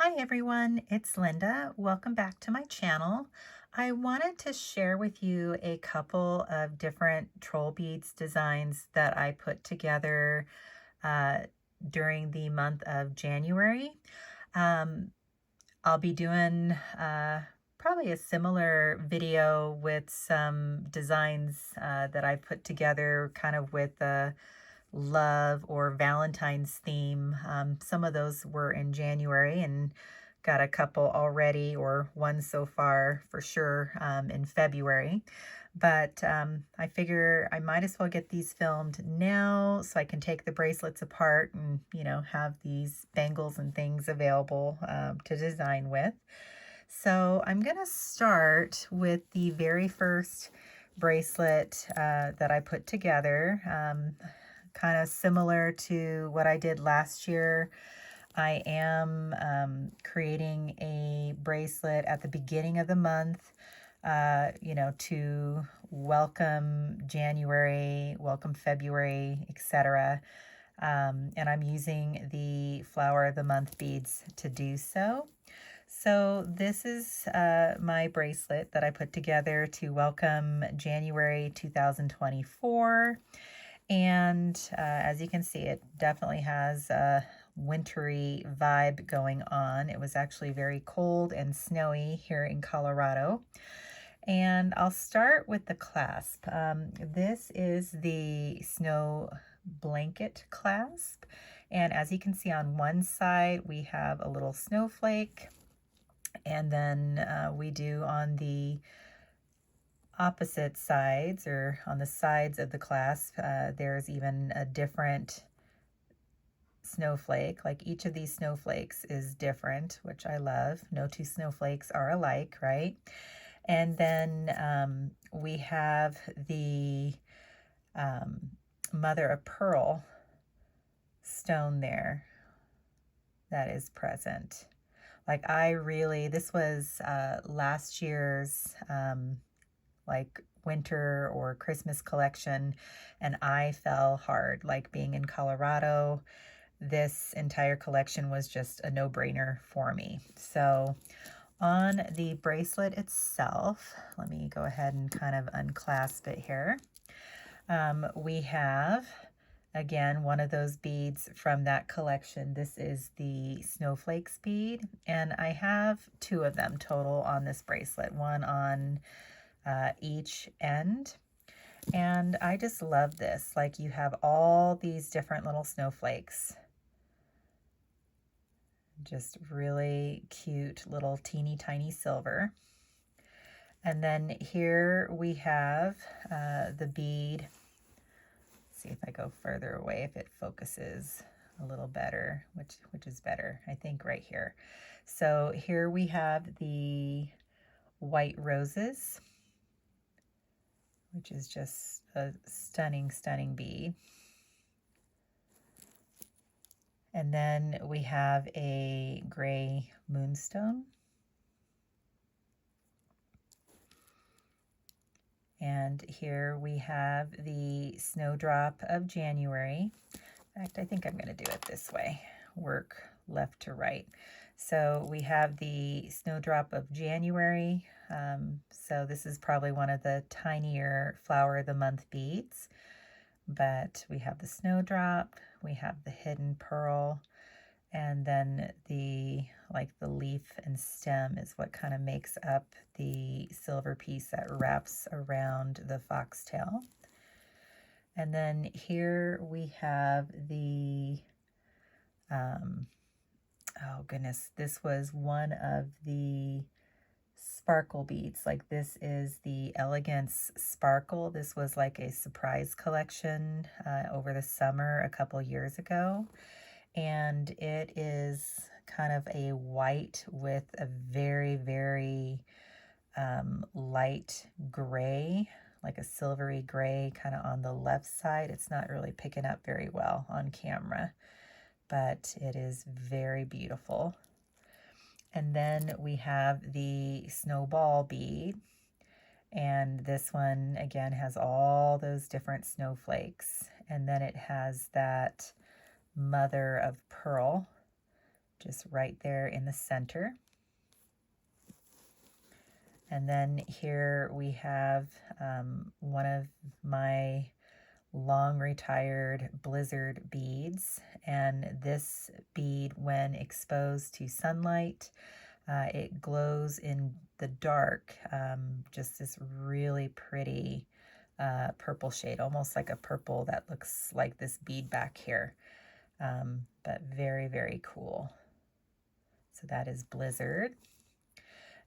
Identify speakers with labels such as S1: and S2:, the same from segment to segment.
S1: Hi everyone, it's Linda. Welcome back to my channel. I wanted to share with you a couple of different troll beads designs that I put together uh, during the month of January. Um, I'll be doing probably a similar video with some designs that I put together kind of with love or Valentine's theme. Some of those were in January and got a couple already, or one so far for sure in February. But I figure I might as well get these filmed now so I can take the bracelets apart and, have these bangles and things available to design with. So I'm going to start with the very first bracelet that I put together. Kind of similar to what I did last year. I am creating a bracelet at the beginning of the month, to welcome January, welcome February, etc. And I'm using the Flower of the Month beads to do so. So this is my bracelet that I put together to welcome January 2024. And as you can see, it definitely has a wintry vibe going on. It was actually very cold and snowy here in Colorado. And I'll start with the clasp. This is the snow blanket clasp. And as you can see on one side, we have a little snowflake. And then we do on the opposite sides, or on the sides of the clasp, there's even a different snowflake. Like each of these snowflakes is different, which I love. No two snowflakes are alike, right? And then we have the mother of pearl stone there that is present. Like this was last year's like winter or Christmas collection, and I fell hard. Like being in Colorado, this entire collection was just a no-brainer for me. So on the bracelet itself, let me go ahead and kind of unclasp it here. We have, again, one of those beads from that collection. This is the Snowflakes bead, and I have two of them total on this bracelet, one on each end. And I just love this. Like you have all these different little snowflakes. Just really cute little teeny tiny silver. And then here we have the bead. Let's see if I go further away, if it focuses a little better, which is better, I think, right here. So here we have the white roses, which is just a stunning, stunning bead. And then we have a gray moonstone. And here we have the snowdrop of January. In fact, I think I'm going to do it this way, work left to right. So we have the snowdrop of January. So this is probably one of the tinier Flower of the Month beads. But we have the snowdrop, we have the hidden pearl, and then the leaf and stem is what kind of makes up the silver piece that wraps around the foxtail. And then here we have the, oh goodness, this was one of the sparkle beads. Like this is the Elegance Sparkle. This was like a surprise collection over the summer a couple years ago. And it is kind of a white with a very, very light gray, like a silvery gray kind of on the left side. It's not really picking up very well on camera, but it is very beautiful. And then we have the snowball bead. And this one, again, has all those different snowflakes. And then it has that mother of pearl just right there in the center. And then here we have one of my long retired blizzard beads, and this bead, when exposed to sunlight, it glows in the dark, just this really pretty purple shade, almost like a purple that looks like this bead back here, but very, very cool. So that is blizzard.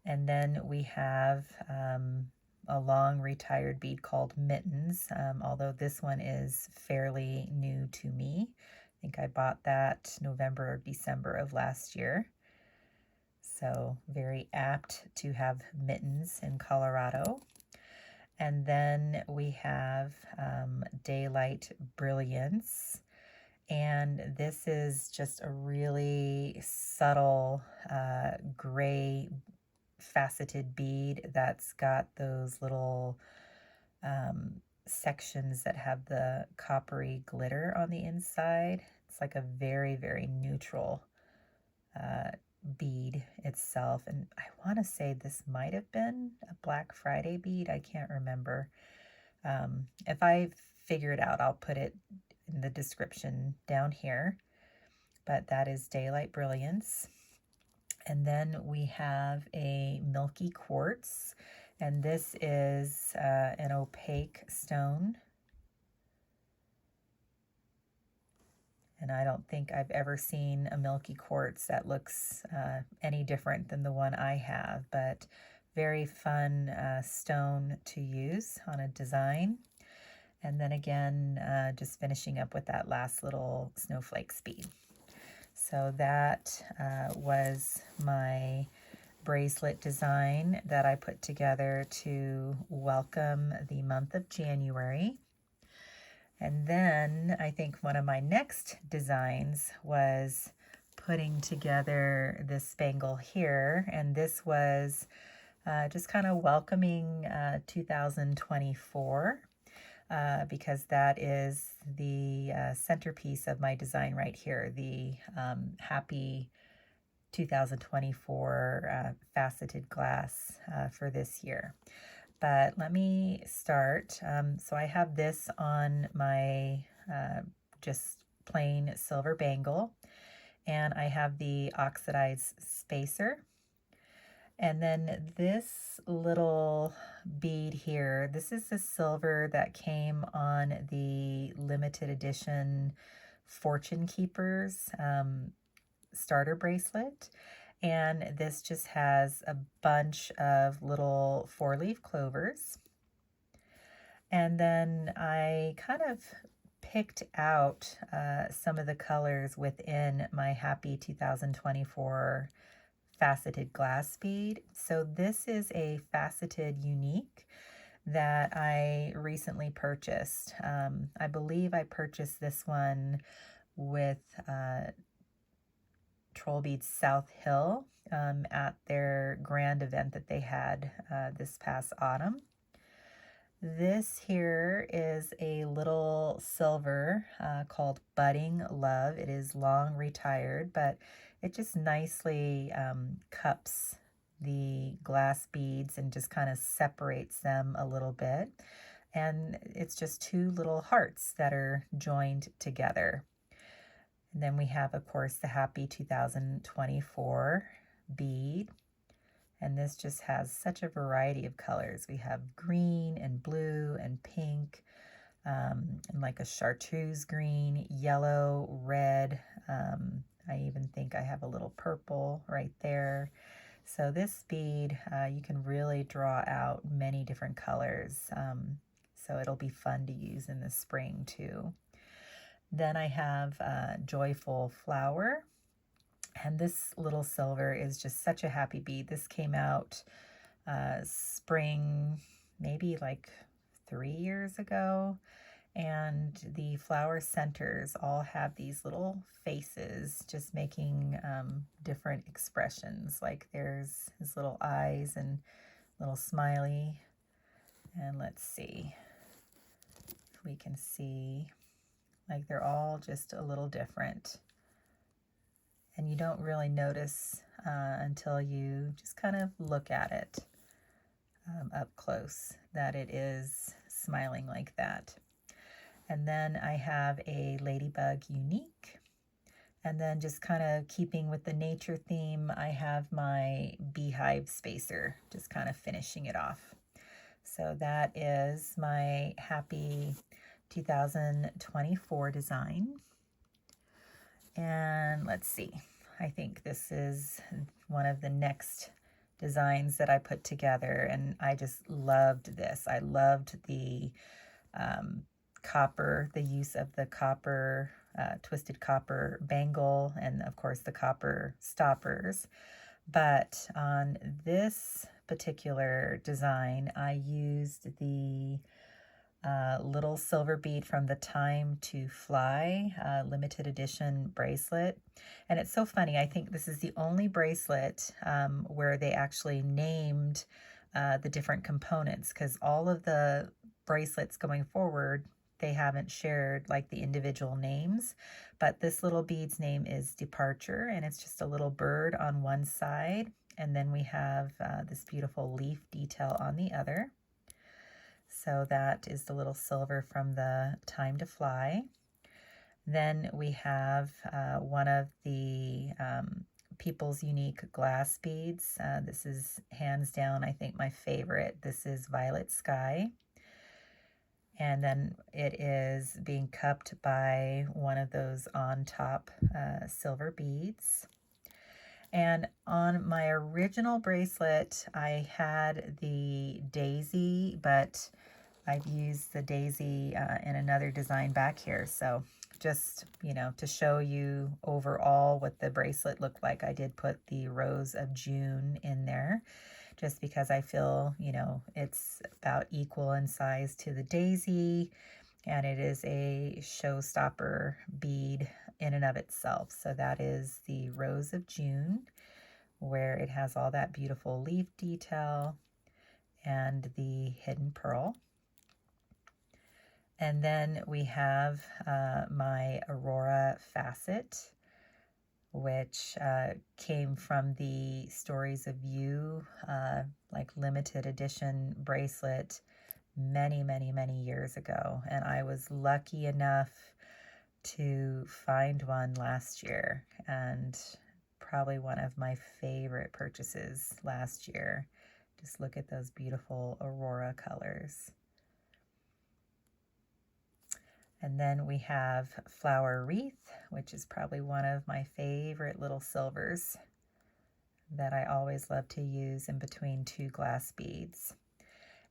S1: And then we have a long retired bead called mittens, although this one is fairly new to me. I think I bought that November or December of last year. So very apt to have mittens in Colorado. And then we have Daylight Brilliance. And this is just a really subtle gray faceted bead that's got those little sections that have the coppery glitter on the inside. It's like a very, very neutral bead itself. And I want to say this might have been a Black Friday bead. I can't remember. If I figure it out, I'll put it in the description down here. But that is Daylight Brilliance. And then we have a milky quartz, and this is an opaque stone. And I don't think I've ever seen a milky quartz that looks any different than the one I have, but very fun stone to use on a design. And then again, just finishing up with that last little snowflake bead. So that was my bracelet design that I put together to welcome the month of January. And then I think one of my next designs was putting together this spangle here, and this was just kind of welcoming 2024. Because that is the centerpiece of my design right here, the happy 2024 faceted glass for this year. But let me start. So I have this on my just plain silver bangle, and I have the oxidized spacer. And then this little bead here, this is the silver that came on the limited edition Fortune Keepers starter bracelet. And this just has a bunch of little 4-leaf clovers. And then I kind of picked out some of the colors within my Happy 2024 faceted glass bead. So this is a faceted unique that I recently purchased. I believe I purchased this one with Trollbeads South Hill at their grand event that they had this past autumn. This here is a little silver called Budding Love. It is long retired, but it just nicely cups the glass beads and just kind of separates them a little bit. And it's just two little hearts that are joined together. And then we have, of course, the Happy 2024 bead. And this just has such a variety of colors. We have green and blue and pink, and like a chartreuse green, yellow, red. I even think I have a little purple right there. So this bead, you can really draw out many different colors. So it'll be fun to use in the spring too. Then I have Joyful Flower. And this little silver is just such a happy bead. This came out spring, maybe like 3 years ago. And the flower centers all have these little faces just making different expressions. Like there's his little eyes and little smiley. And let's see if we can see, like they're all just a little different. and you don't really notice until you just kind of look at it up close that it is smiling like that. And then I have a Ladybug Unique. And then just kind of keeping with the nature theme, I have my Beehive Spacer, just kind of finishing it off. So that is my happy 2024 design. And let's see, I think this is one of the next designs that I put together, and I just loved this. I loved the copper, the use of the copper, twisted copper bangle, and of course the copper stoppers. But on this particular design, I used the little silver bead from the Time to Fly limited edition bracelet. And it's so funny, I think this is the only bracelet where they actually named the different components, because all of the bracelets going forward, they haven't shared like the individual names, but this little bead's name is Departure, and it's just a little bird on one side, and then we have this beautiful leaf detail on the other. So that is the little silver from the Time to Fly. Then we have one of the People's Unique glass beads. This is hands down, I think, my favorite. This is Violet Sky. And then it is being cupped by one of those on top silver beads. And on my original bracelet, I had the daisy, but I've used the daisy in another design back here. So just, you know, to show you overall what the bracelet looked like, I did put the Rose of June in there, just because I feel, you know, it's about equal in size to the daisy, and it is a showstopper bead in and of itself. So that is the Rose of June, where it has all that beautiful leaf detail and the hidden pearl. And then we have my Aurora Facet, which came from the Stories of You, like limited edition bracelet many, many, many years ago. And I was lucky enough to find one last year, and probably one of my favorite purchases last year. Just look at those beautiful Aurora colors. And then we have Flower Wreath, which is probably one of my favorite little silvers that I always love to use in between two glass beads.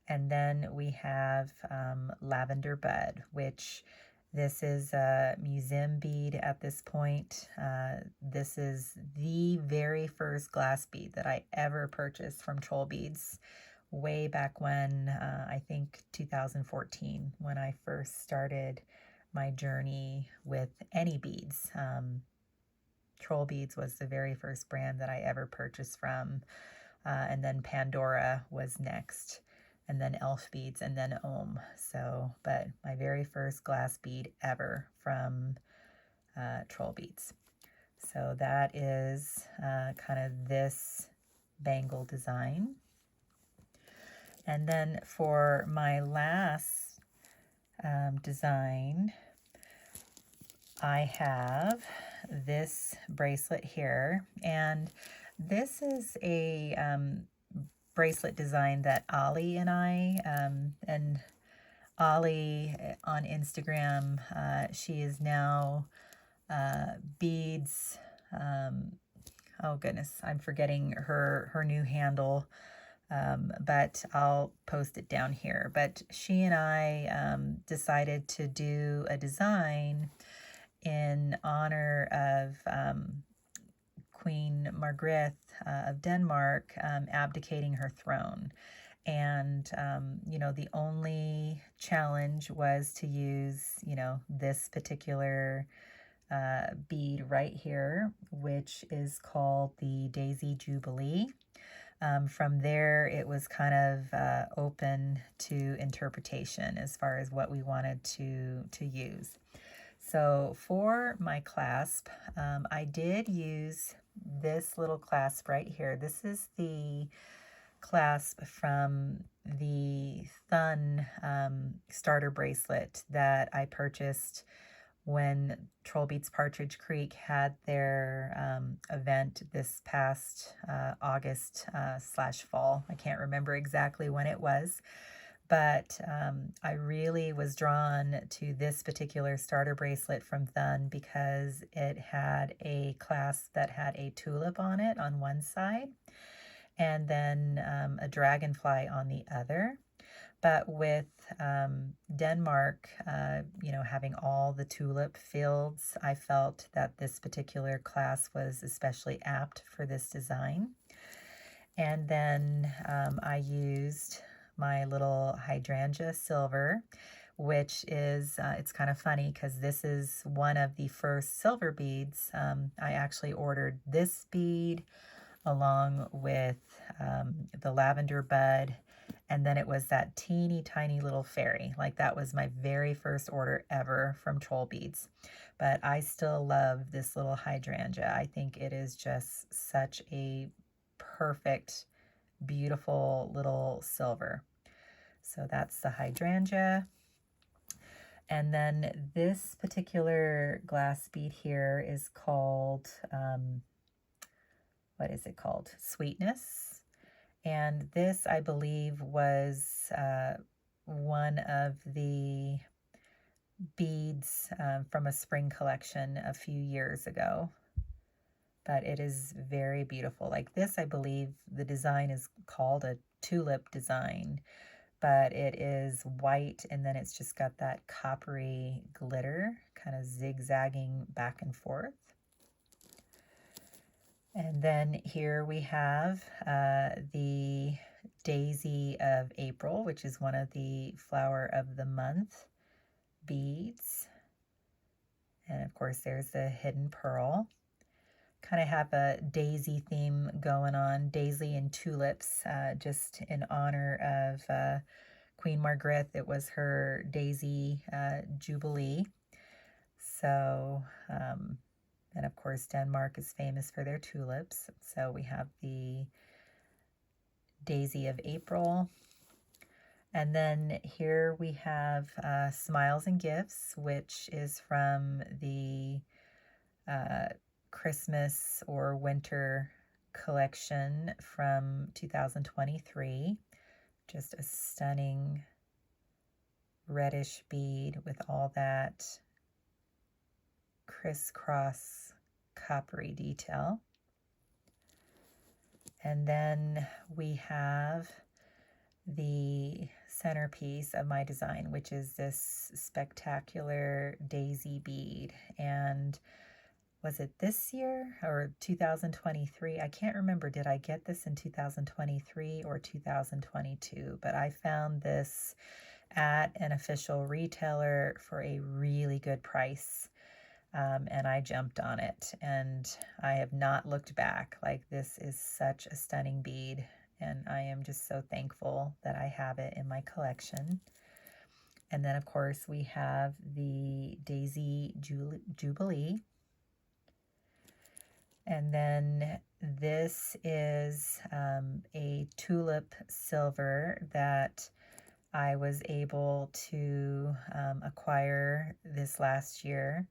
S1: And then we have Lavender Bud, which this is a museum bead at this point. This is the very first glass bead that I ever purchased from Trollbeads, way back when, I think 2014, when I first started my journey with any beads. Trollbeads was the very first brand that I ever purchased from, and then Pandora was next, and then Elf Beads, and then Ohm. So, but my very first glass bead ever from Trollbeads. So that is kind of this bangle design. And then for my last design, I have this bracelet here, and this is a bracelet design that Ollie and I, and Ollie on Instagram, she is now Beads, oh goodness, I'm forgetting her new handle, but I'll post it down here. But she and I decided to do a design in honor of Queen Margaret of Denmark abdicating her throne. And, you know, the only challenge was to use, you know, this particular bead right here, which is called the Daisy Jubilee. From there, it was kind of open to interpretation as far as what we wanted to use. So for my clasp, I did use this little clasp right here. This is the clasp from the Thun starter bracelet that I purchased when Trollbeads Partridge Creek had their event this past August slash fall. I can't remember exactly when it was, but I really was drawn to this particular starter bracelet from Thun because it had a clasp that had a tulip on it on one side and then a dragonfly on the other. But with Denmark, having all the tulip fields, I felt that this particular clasp was especially apt for this design. And then I used my little hydrangea silver, which is, it's kind of funny because this is one of the first silver beads. I actually ordered this bead along with the lavender bud, and then it was that teeny tiny little fairy. Like that was my very first order ever from Trollbeads. But I still love this little hydrangea. I think it is just such a perfect, beautiful little silver. So that's the hydrangea. And then this particular glass bead here is called, what is it called? Sweetness. And this, I believe, was one of the beads from a spring collection a few years ago. But it is very beautiful. Like this, I believe the design is called a tulip design, but it is white and then it's just got that coppery glitter kind of zigzagging back and forth. And then here we have the Daisy of April, which is one of the Flower of the Month beads. And of course, there's the hidden pearl. Kind of have a daisy theme going on, daisy and tulips, just in honor of Queen Margaret. It was her daisy jubilee. So, and of course, Denmark is famous for their tulips. So we have the Daisy of April. And then here we have Smiles and Gifts, which is from the Christmas or winter collection from 2023. Just a stunning reddish bead with all that crisscross coppery detail. And then we have the centerpiece of my design, which is this spectacular daisy bead. And was it this year or 2023? I can't remember. Did I get this in 2023 or 2022? But I found this at an official retailer for a really good price. And I jumped on it and I have not looked back. Like this is such a stunning bead and I am just so thankful that I have it in my collection. And then of course we have the Daisy Jubilee. And then this is a tulip silver that I was able to acquire this last year.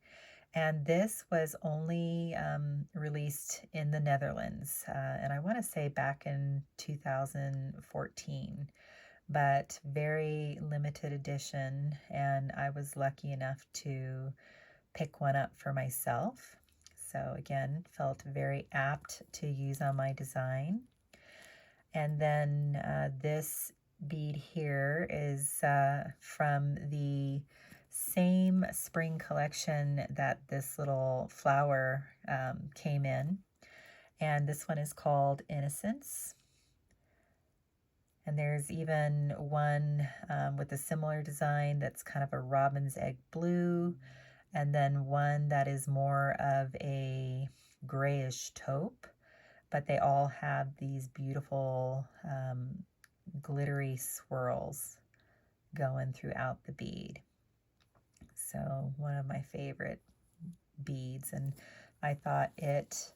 S1: And this was only released in the Netherlands, and I want to say back in 2014, but very limited edition, and I was lucky enough to pick one up for myself. So again, felt very apt to use on my design. And then this bead here is from the same spring collection that this little flower came in. And this one is called Innocence. And there's even one with a similar design that's kind of a robin's egg blue. And then one that is more of a grayish taupe. But they all have these beautiful glittery swirls going throughout the bead. So one of my favorite beads, and I thought it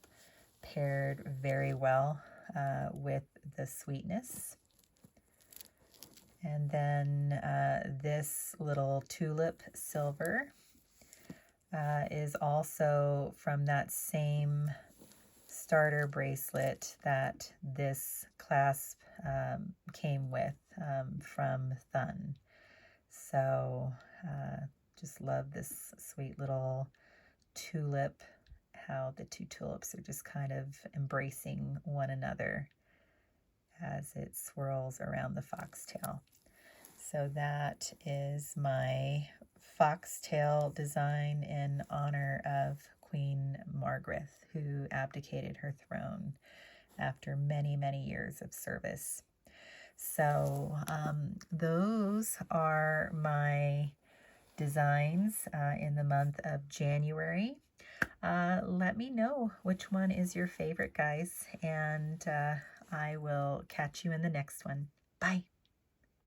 S1: paired very well with the sweetness. And then this little tulip silver is also from that same starter bracelet that this clasp came with from Thun. So just love this sweet little tulip, how the two tulips are just kind of embracing one another as it swirls around the foxtail. So that is my foxtail design in honor of Queen Margaret, who abdicated her throne after many, many years of service. So those are my designs in the month of January. Let me know which one is your favorite, guys, and I will catch you in the next one. Bye.